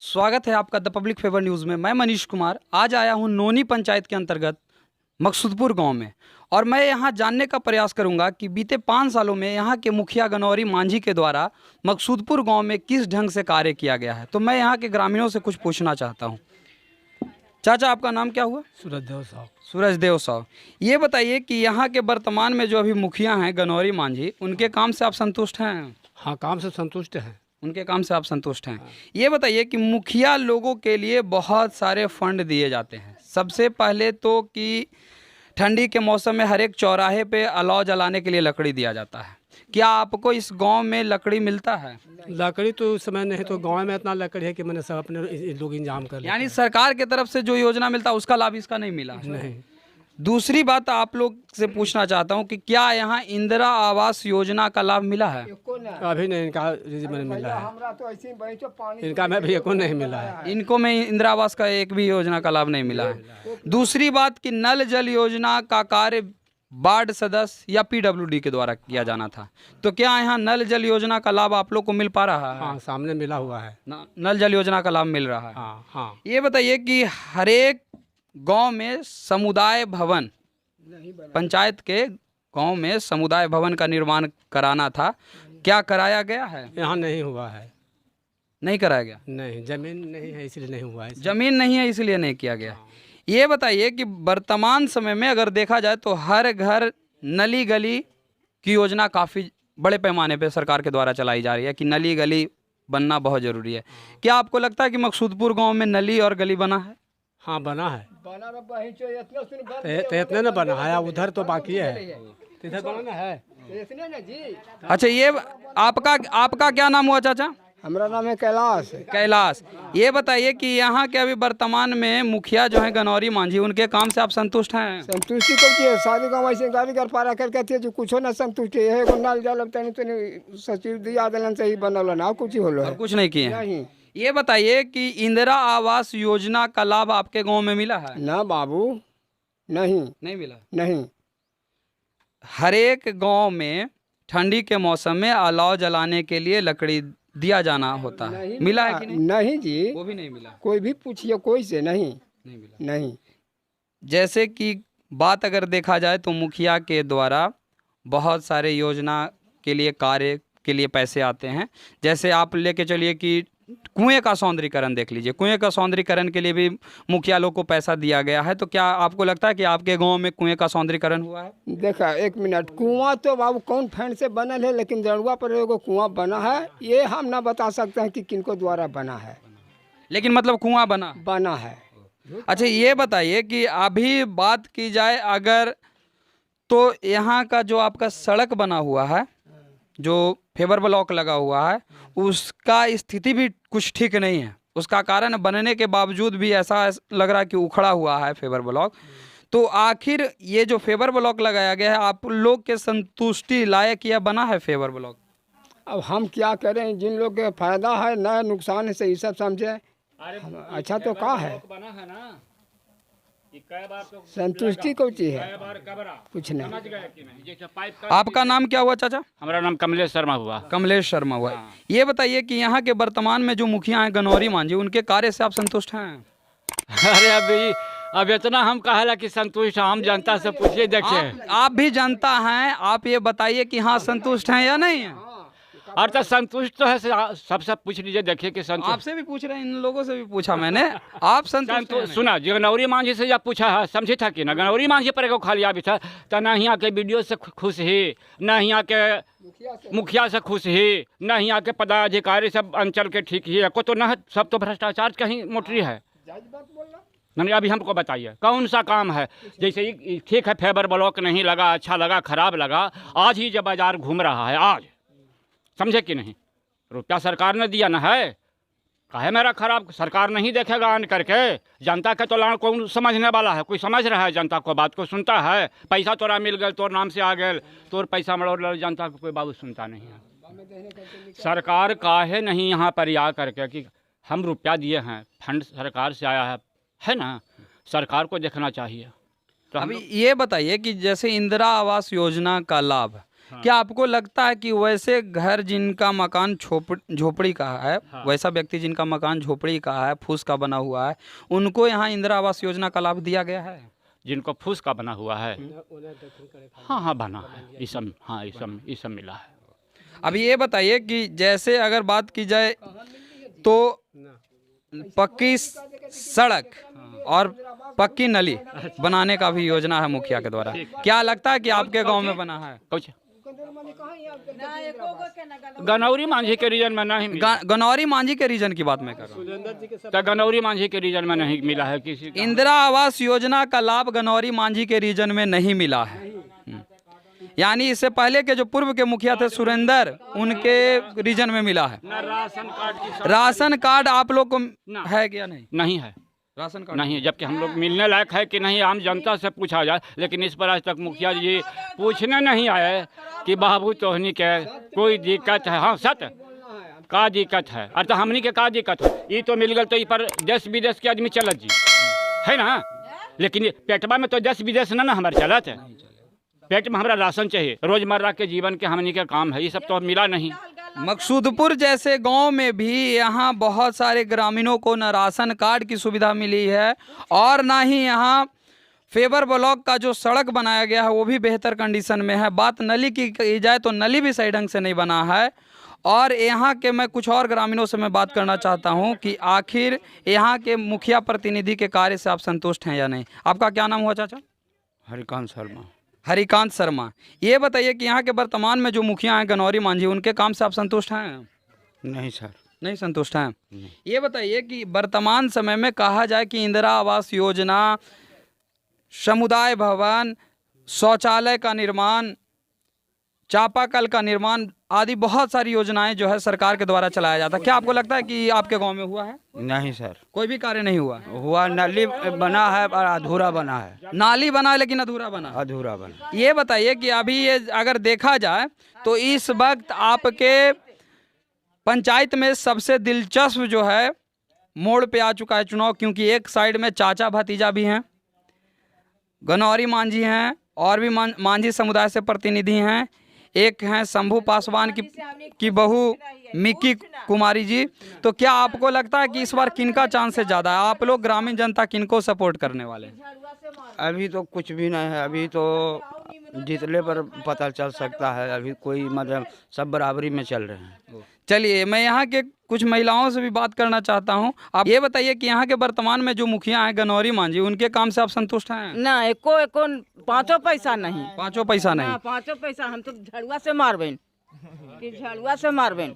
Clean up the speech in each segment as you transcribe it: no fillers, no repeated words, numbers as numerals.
स्वागत है आपका द पब्लिक फेवर न्यूज़ में। मैं मनीष कुमार आज आया हूं नोनी पंचायत के अंतर्गत मकसूदपुर गांव में और मैं यहां जानने का प्रयास करूंगा कि बीते 5 सालों में यहां के मुखिया गनौरी मांझी के द्वारा मकसूदपुर गांव में किस ढंग से कार्य किया गया है। तो मैं यहां के ग्रामीणों से कुछ पूछना चाहता हूं। चाचा, आपका नाम क्या हुआ? सूरजदेव साहब। सूरजदेव साहब, ये बताइए कि यहाँ के वर्तमान में जो अभी मुखिया हैं गनौरी मांझी, उनके काम से आप संतुष्ट हैं? हाँ, काम से संतुष्ट हैं। उनके काम से आप संतुष्ट हैं। ये बताइए कि मुखिया लोगों के लिए बहुत सारे फंड दिए जाते हैं। सबसे पहले तो कि ठंडी के मौसम में हर एक चौराहे पे अलाव जलाने के लिए लकड़ी दिया जाता है। क्या आपको इस गांव में लकड़ी मिलता है? लकड़ी तो उस समय नहीं, तो गांव में इतना लकड़ी है कि मैंने सब अपने लोग इंतजाम कर लिया। यानी सरकार की तरफ से जो योजना मिलता है उसका लाभ इसका नहीं मिला? नहीं। दूसरी बात आप लोग से पूछना चाहता हूं कि क्या यहाँ इंदिरा आवास योजना का लाभ मिला है? अभी नहीं, इनका मैंने मिला है। इनका में भी एको नहीं मिला है। इनको में इंदिरा आवास का एक भी योजना का लाभ नहीं मिला है। दूसरी बात कि नल जल योजना का कार्य वार्ड सदस्य या पीडब्ल्यूडी के द्वारा किया जाना था, तो क्या यहाँ नल जल योजना का लाभ आप लोग को मिल पा रहा है? हाँ, सामने मिला हुआ है। नल जल योजना का लाभ मिल रहा है। हाँ हाँ। ये बताइए कि हर एक गांव में समुदाय भवन, पंचायत के गांव में समुदाय भवन का निर्माण कराना था, क्या कराया गया है? यहाँ नहीं हुआ है। नहीं कराया गया? नहीं, जमीन नहीं है इसलिए नहीं हुआ है। जमीन नहीं है इसलिए नहीं किया गया। ये बताइए कि वर्तमान समय में अगर देखा जाए तो हर घर नली गली की योजना काफ़ी बड़े पैमाने पे सरकार के द्वारा चलाई जा रही है कि नली गली बनना बहुत ज़रूरी है। क्या आपको लगता है कि मकसूदपुर गांव में नली और गली बना है? हाँ, बना है। तो इतने न बना है, उधर तो बाकी है। इधर बनाना है। अच्छा, ये आपका क्या नाम हुआ चाचा? हमारा नाम है कैलाश। कैलाश, ये बताइए कि यहाँ के अभी वर्तमान में मुखिया जो है गनौरी मांझी, उनके काम से आप संतुष्ट हैं? संतुष्टि करती है सारी गाँव ऐसे गाड़ी कर पारा कर कहती है जो कुछ ना संतुष्टि है। एगो नाल जल तनी सचिव दिया दिलन से ही बनल ना, कुछ होलो और है कुछ नहीं किए हैं। नहीं। ये बताइए कि इंदिरा आवास योजना का लाभ आपके गांव में मिला है? ना बाबू, नहीं नहीं मिला। नहीं। हर एक गांव में ठंडी के मौसम में अलाव जलाने के लिए लकड़ी दिया जाना होता है, मिला है कि नहीं? नहीं जी, वो भी नहीं मिला। कोई भी पूछिए कोई से नहीं नहीं मिला। नहीं। जैसे कि बात अगर देखा जाए तो मुखिया के द्वारा बहुत सारे योजना के लिए कार्य के लिए पैसे आते हैं। जैसे आप लेके चलिए कि कुएं का सौंदर्यीकरण देख लीजिए, कुएं का सौंदर्यीकरण के लिए भी मुखिया लोग को पैसा दिया गया है। तो क्या आपको लगता है कि आपके गांव में कुएं का सौंदर्यीकरण हुआ है? देखा, एक मिनट, कुआं तो बाबू कौन फैन से बनल है, लेकिन जड़ुआ पर एगो कुआं बना है। ये हम ना बता सकते हैं कि किनको द्वारा बना है, लेकिन मतलब कुआं बना है। अच्छा, ये बताइए कि अभी बात की जाए अगर, तो यहाँ का जो आपका सड़क बना हुआ है, जो फेवर ब्लॉक लगा हुआ है, उसका स्थिति भी कुछ ठीक नहीं है। उसका कारण बनने के बावजूद भी ऐसा लग रहा है कि उखड़ा हुआ है फेवर ब्लॉक। तो आखिर ये जो फेवर ब्लॉक लगाया गया है, आप लोग के संतुष्टि लायक यह बना है फेवर ब्लॉक? अब हम क्या करें, जिन लोग के फायदा है ना नुकसान है, सही सब समझे। अच्छा तो कहा है, संतुष्टि को चीज है, कुछ नहीं। आपका नाम क्या हुआ चाचा? हमारा नाम कमलेश शर्मा हुआ। कमलेश शर्मा हुआ। ये बताइए कि यहाँ के वर्तमान में जो मुखिया हैं गनौरी मांझी, उनके कार्य से आप संतुष्ट हैं? अरे अब इतना हम कहेला कि संतुष्ट हम जनता से पूछिए, देखिए। आप भी जनता हैं, आप ये बताइए कि हाँ संतुष्ट हैं या नहीं है? और तो संतुष्ट तो है, सबसे पूछ लीजिए, देखिए कि संतुष्ट। आपसे भी पूछ रहे हैं, इन लोगों से भी पूछा मैंने, आप संतुष्ट हैं? सुना जी, गनौरी मांझी से जब पूछा है, समझे था कि ना गनौरी मांझी पर एगो खाली भी था, तो ना यहाँ के वीडियो से खुश ही, ना यहाँ के मुखिया से खुश ही, ना यहाँ के पदाधिकारी सब अंचल के ठीक ही है को, तो ना सब तो भ्रष्टाचार कहीं मोटरी है। नहीं, अभी हमको बताइए कौन सा काम है? जैसे ठीक है, फेवर ब्लॉक नहीं लगा, अच्छा लगा, खराब लगा, आज ही जब बाजार घूम रहा है, आज समझे कि नहीं, रुपया सरकार ने दिया ना है, काहे मेरा खराब? सरकार नहीं देखेगा आन करके, जनता के तो लाड़ कौन समझने वाला है? कोई समझ रहा है जनता को, बात को सुनता है? पैसा तोरा मिल गया, तोर नाम से आ गए, तोर पैसा मरोड़, जनता को कोई बाबू सुनता नहीं है। सरकार काहे नहीं यहाँ पर आ करके कि हम रुपया दिए हैं, फंड सरकार से आया है ना, सरकार को देखना चाहिए। तो अभी ये बताइए कि जैसे इंदिरा आवास योजना का लाभ क्या आपको लगता है कि वैसे घर जिनका मकान झोपड़ी का है, वैसा व्यक्ति जिनका मकान झोपड़ी का है, फूस का बना हुआ है, उनको यहाँ इंदिरा आवास योजना का लाभ दिया गया है? जिनको फूस का बना हुआ है, हाँ हाँ बना है, ये सब, हाँ ये सब मिला है। अब ये बताइए कि जैसे अगर बात की जाए तो पक्की सड़क और पक्की नली बनाने का भी योजना है मुखिया के द्वारा। क्या लगता है कि आपके गांव में बना है? कुछ गनौरी मांझी के रीजन में नहीं मिला। गनौरी मांझी के रीजन की बात मैं कर रहा हूँ। तो गनौरी मांझी के रीजन में नहीं मिला है किसी का। इंदिरा आवास योजना का लाभ गनौरी मांझी के रीजन में नहीं मिला है। यानी इससे पहले के जो पूर्व के मुखिया थे सुरेंद्र, उनके रीजन में मिला है। राशन कार्ड की राशन कार्ड आप लोग को है क्या? नहीं है राशन कार्ड नहीं, जबकि हम लोग मिलने लायक है कि नहीं, आम जनता से पूछा जाए, लेकिन इस पर आज तक मुखिया जी पूछने नहीं आए कि बाबू तोहनी के कोई दिक्कत है। हाँ सत्य का दिक्कत है, अरे तो हमनी के का दिक्कत है, ये तो मिल गल तो ये पर देश विदेश के आदमी चलत जी है ना, लेकिन ये पेटवा में तो देश विदेश ना हमारे चलत है। पेट में हमारा राशन चाहिए, रोजमर्रा के जीवन के हमनी के काम है, ये सब तो मिला नहीं। मकसूदपुर जैसे गांव में भी यहाँ बहुत सारे ग्रामीणों को न राशन कार्ड की सुविधा मिली है और ना ही यहाँ फेबर ब्लॉक का जो सड़क बनाया गया है वो भी बेहतर कंडीशन में है। बात नली की जाए तो नली भी सही ढंग से नहीं बना है। और यहाँ के मैं कुछ और ग्रामीणों से मैं बात करना चाहता हूँ कि आखिर यहाँ के मुखिया प्रतिनिधि के कार्य से आप संतुष्ट हैं या नहीं? आपका क्या नाम हुआ चाचा? हरिकांत शर्मा। हरिकांत शर्मा। ये बताइए कि यहाँ के वर्तमान में जो मुखिया हैं गनौरी मांझी, उनके काम से आप संतुष्ट हैं? नहीं सर, नहीं संतुष्ट हैं। ये बताइए कि वर्तमान समय में कहा जाए कि इंदिरा आवास योजना, समुदाय भवन, शौचालय का निर्माण, चापाकल का निर्माण आदि बहुत सारी योजनाएं जो है सरकार के द्वारा चलाया जाता है। क्या आपको लगता है कि आपके गांव में हुआ है? नहीं सर, कोई भी कार्य नहीं हुआ? हुआ नाली बना है पर अधूरा बना है। नाली बना है लेकिन अधूरा बना। अधूरा बना। ये बताइए कि अभी ये अगर देखा जाए तो इस वक्त आपके पंचायत में सबसे दिलचस्प जो है मोड़ पे आ चुका है चुनाव, क्योंकि एक साइड में चाचा भतीजा भी हैं, गनौरी मांझी हैं और भी मांझी समुदाय से प्रतिनिधि हैं, एक हैं शंभू पासवान की बहू मिक्की कुमारी जी। तो क्या आपको लगता है कि इस बार किनका चांस है ज़्यादा? आप लोग ग्रामीण जनता किनको सपोर्ट करने वाले हैं? अभी तो कुछ भी नहीं है, अभी तो जितने पर पता चल सकता है। अभी कोई मतलब सब बराबरी में चल रहे हैं। चलिए मैं यहाँ के कुछ महिलाओं से भी बात करना चाहता हूँ। आप ये बताइए कि यहाँ के वर्तमान में जो मुखिया हैं गनौरी मांझी, उनके काम से आप संतुष्ट हैं? ना एको पाँचों पैसा नहीं। पाँचों पैसा नहीं? पाँचों पैसा हम तो झड़ुआ से मारबेन कि झड़ुआ से मारबेन।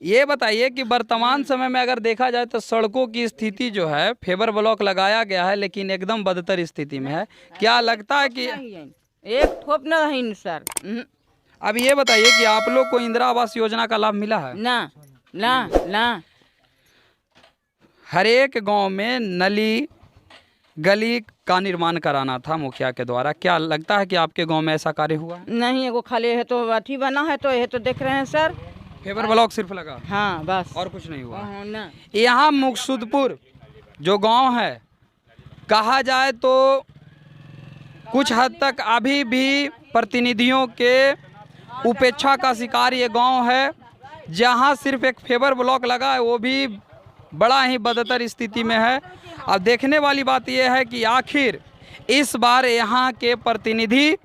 ये बताइए कि वर्तमान समय में अगर देखा जाए तो सड़कों की स्थिति जो है, फेबर ब्लॉक लगाया गया है लेकिन एकदम बदतर स्थिति में है। क्या लगता है कि एक ठोप नहीं सर? अब ये बताइए कि आप लोग को इंदिरा आवास योजना का लाभ मिला है? ना ना ना। हर एक गांव में नली गली का निर्माण कराना था मुखिया के द्वारा। क्या लगता है कि आपके गांव में ऐसा कार्य हुआ है? नहीं, एगो खाली है तो अथी बना है, तो ये तो देख रहे हैं सर। फेबर ब्लॉक सिर्फ लगा? हाँ बस, और कुछ नहीं हुआ? ना। यहाँ मकसूदपुर जो गांव है, कहा जाए तो कुछ हद तक अभी भी प्रतिनिधियों के उपेक्षा का शिकार ये गांव है, जहां सिर्फ एक फेबर ब्लॉक लगा है, वो भी बड़ा ही बदतर स्थिति में है। अब देखने वाली बात यह है कि आखिर इस बार यहाँ के प्रतिनिधि,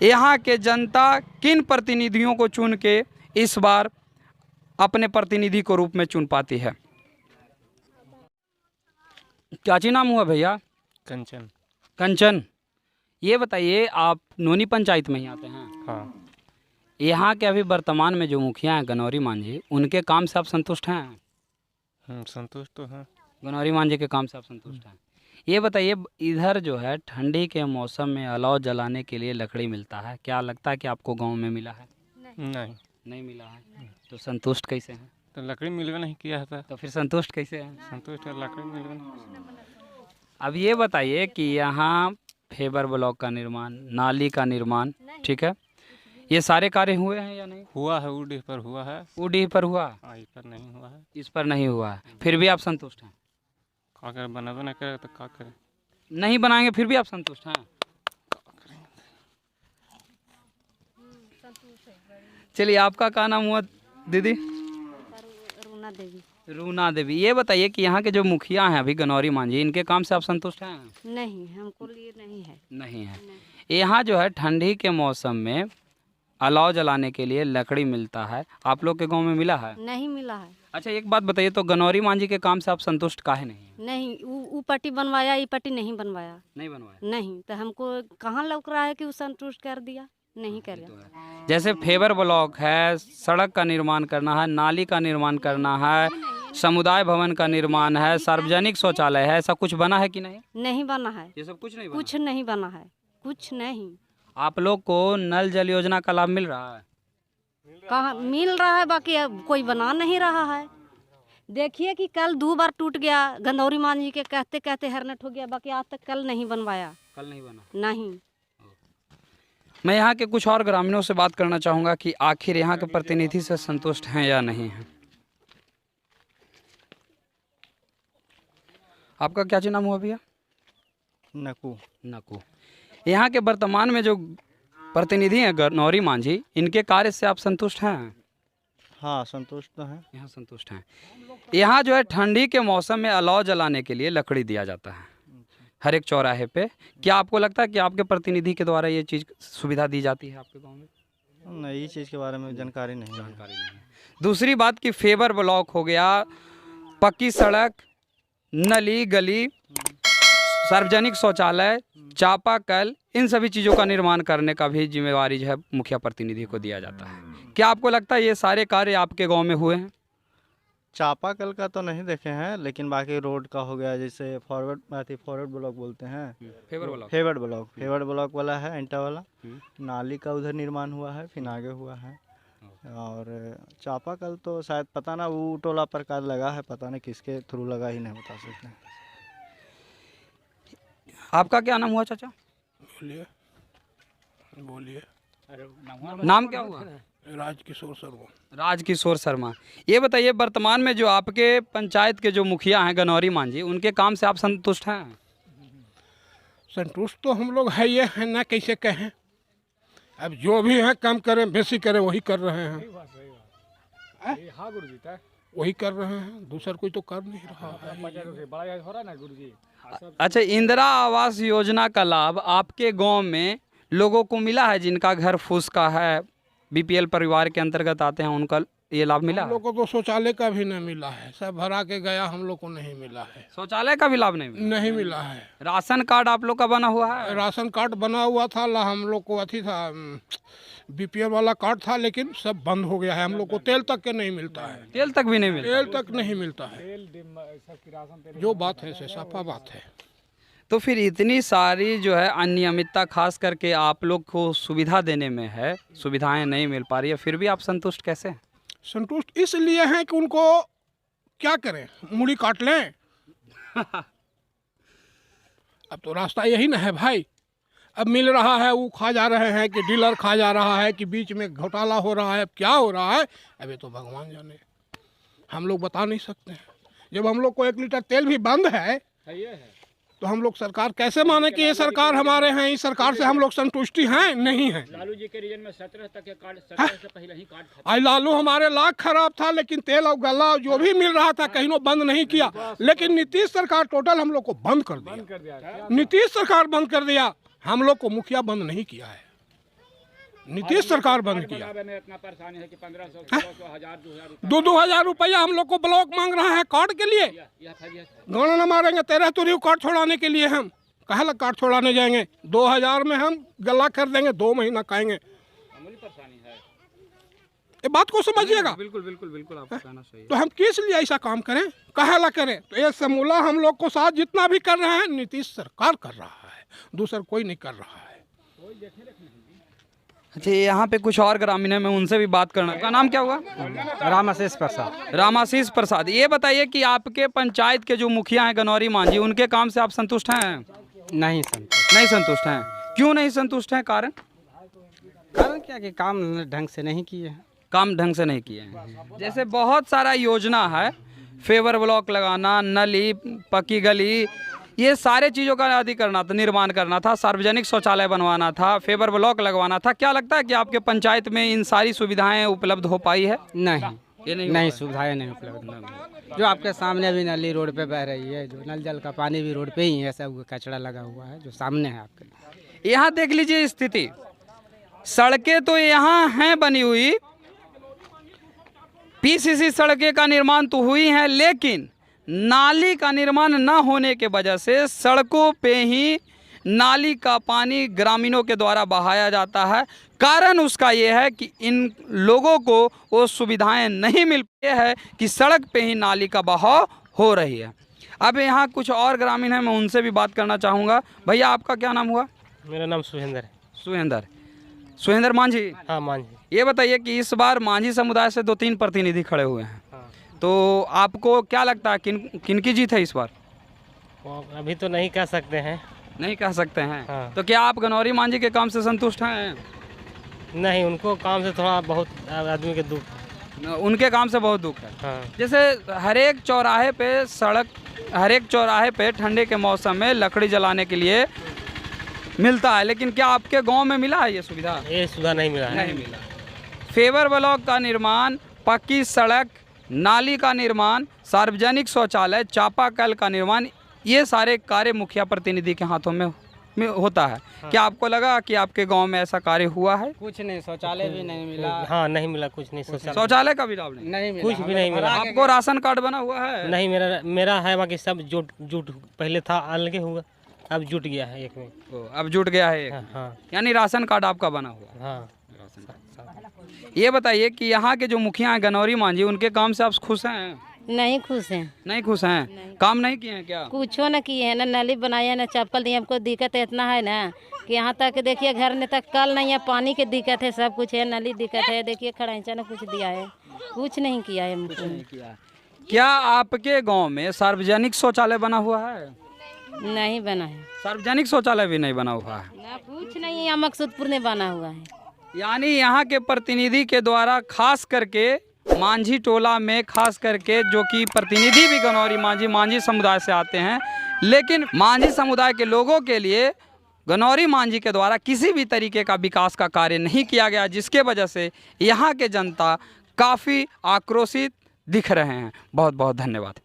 यहाँ के जनता किन प्रतिनिधियों को चुन के इस बार अपने प्रतिनिधि को रूप में चुन पाती है। क्या ची नाम हुआ भैया? कंचन। कंचन। ये बताइए आप नोनी पंचायत में ही आते हैं? हाँ। यहाँ के अभी वर्तमान में जो मुखिया हैं गनौरी मांझी, उनके काम से आप संतुष्ट हैं? संतुष्ट तो हैं। गनौरी मांझी के काम से आप संतुष्ट हैं। ये बताइए इधर जो है ठंडी के मौसम में अलाव जलाने के लिए लकड़ी मिलता है, क्या लगता है कि आपको गांव में मिला है? नहीं मिला है। तो संतुष्ट कैसे हैं? तो लकड़ी मिलवे नहीं किया है तो फिर संतुष्ट कैसे हैं? संतुष्ट है, लकड़ी मिलवे नहीं। अब ये बताइए कि यहाँ फेबर ब्लॉक का निर्माण, नाली का निर्माण, ठीक है, ये सारे कार्य हुए हैं या नहीं? हुआ है, उडीह पर हुआ है। उडीह पर हुआ? इस पर नहीं हुआ है। इस पर नहीं हुआ है, फिर भी आप संतुष्ट हैं? क्या करें, बनावे ना करे तो क्या करें? नहीं बनाएंगे फिर भी आप संतुष्ट हैं? चलिए, आपका क्या नाम हुआ दीदी? रुना देवी। रूना देवी। ये बताइए कि यहाँ के जो मुखिया हैं अभी गनौरी मांझी, इनके काम से आप संतुष्ट हैं? नहीं, हमको लिए नहीं है। नहीं है। यहाँ जो है ठंडी के मौसम में अलाव जलाने के लिए लकड़ी मिलता है, आप लोग के गांव में मिला है? नहीं मिला है। अच्छा, एक बात बताइए, तो गनौरी मांझी के काम से आप संतुष्ट काहे नहीं हैं? नहीं, वो पट्टी बनवाया, ये पट्टी नहीं बनवाया। नहीं बनवाया? नहीं, तो हमको कहाँ लग रहा है कि वो संतुष्ट कर दिया? नहीं करे। जैसे फेवर ब्लॉक है, सड़क का निर्माण करना है, नाली का निर्माण करना है, समुदाय भवन का निर्माण है, सार्वजनिक शौचालय है, ऐसा कुछ बना है कि नहीं? नहीं बना है। ये सब कुछ नहीं बना? कुछ नहीं बना है, कुछ नहीं। आप लोग को नल जल योजना का लाभ मिल रहा है? कहाँ मिल रहा है, बाकी अब कोई बना नहीं रहा है। देखिए कि कल 2 बार टूट गया, गंदौरी मांझी के कहते कहते हेरनेट हो गया, बाकी आज तक कल नहीं बनवाया। कल नहीं बना? नहीं। मैं यहाँ के कुछ और ग्रामीणों से बात करना चाहूँगा कि आखिर यहाँ के प्रतिनिधि से संतुष्ट हैं या नहीं हैं। आपका क्या जी नाम हुआ भैया? नकू। नकू। यहाँ के वर्तमान में जो प्रतिनिधि हैं गनौरी मांझी, इनके कार्य से आप संतुष्ट हैं? हाँ, संतुष्ट तो हैं। यहाँ संतुष्ट हैं। यहाँ जो है ठंडी के मौसम में अलाव जलाने के लिए लकड़ी दिया जाता है हर एक चौराहे पे। क्या आपको लगता है कि आपके प्रतिनिधि के द्वारा ये चीज़ सुविधा दी जाती है आपके गांव में? नहीं, इस चीज़ के बारे में जानकारी नहीं है। दूसरी बात कि फेवर ब्लॉक हो गया, पक्की सड़क, नली गली, सार्वजनिक शौचालय, चापाकल, इन सभी चीज़ों का निर्माण करने का भी जिम्मेवारी जो है मुखिया प्रतिनिधि को दिया जाता है। क्या आपको लगता है ये सारे कार्य आपके गांव में हुए हैं? चापाकल का तो नहीं देखे हैं, लेकिन बाकी रोड का हो गया, जैसे फॉरवर्ड ब्लॉक बोलते हैं, फेवर्ड ब्लॉक वाला है, इंटा वाला। नाली का उधर निर्माण हुआ है, फिर आगे हुआ है। और चापाकल तो शायद पता ना, वो टोला प्रकार लगा है, पता नहीं किसके थ्रू लगा, ही नहीं बता सकते। आपका क्या नाम हुआ चाचा? बोलिए। नाम क्या हुआ? राजकिशोर शर्मा। राजकिशोर शर्मा। ये बताइए, वर्तमान में जो आपके पंचायत के जो मुखिया हैं गनौरी मांझी, उनके काम से आप संतुष्ट हैं? संतुष्ट तो हम लोग है, ये है ना, कैसे कहें। अब जो भी है कम करें बेसी करें वही कर रहे हैं। वही कर रहे हैं, दूसरा कोई तो कर नहीं रहा है। अच्छा, इंदिरा आवास योजना का लाभ आपके गांव में लोगों को मिला है? जिनका घर फूस का है, बीपीएल परिवार के अंतर्गत आते हैं, उनका ये लाभ मिला? हम लोग को तो शौचालय का भी नहीं मिला है, सब भरा के गया, हम लोग को नहीं मिला है। शौचालय का भी लाभ नहीं मिला? नहीं मिला है। राशन कार्ड आप लोग का बना हुआ है? राशन कार्ड बना हुआ था, हम लोग को अथी था, बीपीएल वाला कार्ड था, लेकिन सब बंद हो गया है। हम लोग को तेल तक के नहीं मिलता है। तेल तक भी नहीं मिलता? तेल तक नहीं मिलता है। जो बात है से साफा बात है। तो फिर इतनी सारी जो है अनियमितता खास करके आप लोग को सुविधा देने में है, सुविधाएं नहीं मिल पा रही है, फिर भी आप संतुष्ट कैसे हैं? संतुष्ट इसलिए हैं कि उनको क्या करें, मूड़ी काट लें। अब तो रास्ता यही ना है भाई। अब मिल रहा है, वो खा जा रहे हैं कि डीलर खा जा रहा है कि बीच में घोटाला हो रहा है, अब क्या हो रहा है अभी तो भगवान जाने, हम लोग बता नहीं सकते हैं। जब हम लोग को 1 लीटर तेल भी बंद है तो हम लोग सरकार कैसे माने कि ये सरकार हमारे हैं, इस सरकार से हम लोग संतुष्टि हैं? नहीं है। लालू जी के रीजन में 17 तक के कार्ड, 17 से पहले ही कार्ड खत्म। आज लालू हमारे लाख खराब था, लेकिन तेल और गल्ला जो भी मिल रहा था कहीं बंद नहीं किया। लेकिन नीतीश सरकार टोटल हम लोग को बंद कर दिया। नीतीश सरकार बंद कर दिया, हम लोग को मुखिया बंद नहीं किया है, नीतीश सरकार बंद किया। इतना परेशानी है कि 1500, 1600, 1000, 2000 2-2 रुपया हम लोग को ब्लॉक मांग रहा है कार्ड के लिए। गाना न मारेंगे तेरह तो कार्ड छोड़ाने के लिए, हम कहे लग कार्ड छोड़ाने जाएंगे। 2000 में हम गला कर देंगे, 2 महीना खाएंगे। ये बात को समझिएगा। बिल्कुल बिल्कुल बिल्कुल, आपका कहना सही है। तो हम किस लिए ऐसा काम करें, कहे ला करें? तो ये समूला हम लोग को साथ जितना भी कर रहे हैं नीतीश सरकार कर रहा है, दूसरा कोई नहीं कर रहा है। अच्छा, यहाँ पे कुछ और ग्रामीण है, मैं उनसे भी बात करना। का नाम क्या हुआ? रामाशीष प्रसाद। रामाशीष प्रसाद। ये बताइए कि आपके पंचायत के जो मुखिया हैं गनौरी मांझी, उनके काम से आप संतुष्ट हैं? नहीं संतुष्ट। नहीं संतुष्ट हैं? क्यों नहीं संतुष्ट हैं? कारण क्या कि काम ढंग से नहीं किए हैं। काम ढंग से नहीं किए हैं। जैसे बहुत सारा योजना है, फेवर ब्लॉक लगाना, नली, पक्की गली, ये सारे चीज़ों का अधिकरण था, निर्माण करना था, सार्वजनिक शौचालय बनवाना था, फेवर ब्लॉक लगवाना था। क्या लगता है कि आपके पंचायत में इन सारी सुविधाएं उपलब्ध हो पाई है? नहीं, ये नहीं सुविधाएं नहीं उपलब्ध। जो आपके सामने अभी नली रोड पे बह रही है, जो नल जल का पानी भी रोड पे ही है, सब कचरा लगा हुआ है जो सामने है आपके। यहाँ देख लीजिए स्थिति, सड़कें तो यहाँ हैं बनी हुई, पीसीसी सड़कें का निर्माण तो हुई है, लेकिन नाली का निर्माण न होने के वजह से सड़कों पे ही नाली का पानी ग्रामीणों के द्वारा बहाया जाता है। कारण उसका ये है कि इन लोगों को वो सुविधाएं नहीं मिल पाई है कि सड़क पे ही नाली का बहाव हो रही है। अब यहाँ कुछ और ग्रामीण हैं, मैं उनसे भी बात करना चाहूँगा। भैया आपका क्या नाम हुआ? मेरा नाम सुहेंद्र है। सुहेंद्र मांझी। हाँ मांझी। ये बताइए कि इस बार मांझी समुदाय से 2-3 प्रतिनिधि खड़े हुए हैं, तो आपको क्या लगता है किनकी जीत है इस बार? अभी तो नहीं कह सकते हैं। नहीं कह सकते हैं। हाँ। तो क्या आप गनौरी मांझी के काम से संतुष्ट हैं? नहीं, उनको काम से थोड़ा बहुत आदमी के दुख। उनके काम से बहुत दुख है। हाँ। जैसे हर एक चौराहे पे ठंडे के मौसम में लकड़ी जलाने के लिए मिलता है, लेकिन क्या आपके गांव में मिला है ये सुविधा? ये सुविधा नहीं मिला है। नहीं मिला। फेवर ब्लॉक का निर्माण, पक्की सड़क, नाली का निर्माण, सार्वजनिक शौचालय, चापाकल का निर्माण, ये सारे कार्य मुखिया प्रतिनिधि के हाथों में होता है। हाँ। क्या आपको लगा कि आपके गांव में ऐसा कार्य हुआ है? कुछ नहीं, शौचालय भी नहीं मिला। हाँ नहीं मिला, कुछ नहीं। शौचालय का भी लाभ नहीं मिला, कुछ भी नहीं मिला। आपको राशन कार्ड बना हुआ है? नहीं, मेरा है, बाकी सब जुट पहले था अलग हुआ, अब जुट गया है एक में। अब जुट गया है एक। हाँ। यानी राशन कार्ड आपका बना हुआ है? हाँ। ये बताइए कि यहाँ के जो मुखिया हैं गनौरी मांझी, उनके काम से आप खुश हैं? नहीं खुश हैं। नहीं खुश हैं? नहीं। काम नहीं किए हैं क्या? कुछ न किए हैं, ना नली बनाया ना चापकल दिए। हमको दिक्कत इतना है ना कि यहाँ तक देखिए घर में तक कल नहीं है, पानी की दिक्कत है, सब कुछ है, नली दिक्कत है। देखिए खड़ाइचा ने कुछ दिया है, कुछ नहीं किया है हमको। क्या आपके गांव में सार्वजनिक शौचालय बना हुआ है? नहीं बना है। सार्वजनिक शौचालय भी नहीं बना हुआ है? ना कुछ नहीं, यहाँ मकसूदपुर में बना हुआ है। यानी यहाँ के प्रतिनिधि के द्वारा खास करके मांझी टोला में खास करके, जो कि प्रतिनिधि भी गनौरी मांझी समुदाय से आते हैं, लेकिन मांझी समुदाय के लोगों के लिए गनौरी मांझी के द्वारा किसी भी तरीके का विकास का कार्य नहीं किया गया, जिसके वजह से यहाँ के जनता काफ़ी आक्रोशित दिख रहे हैं। बहुत बहुत धन्यवाद।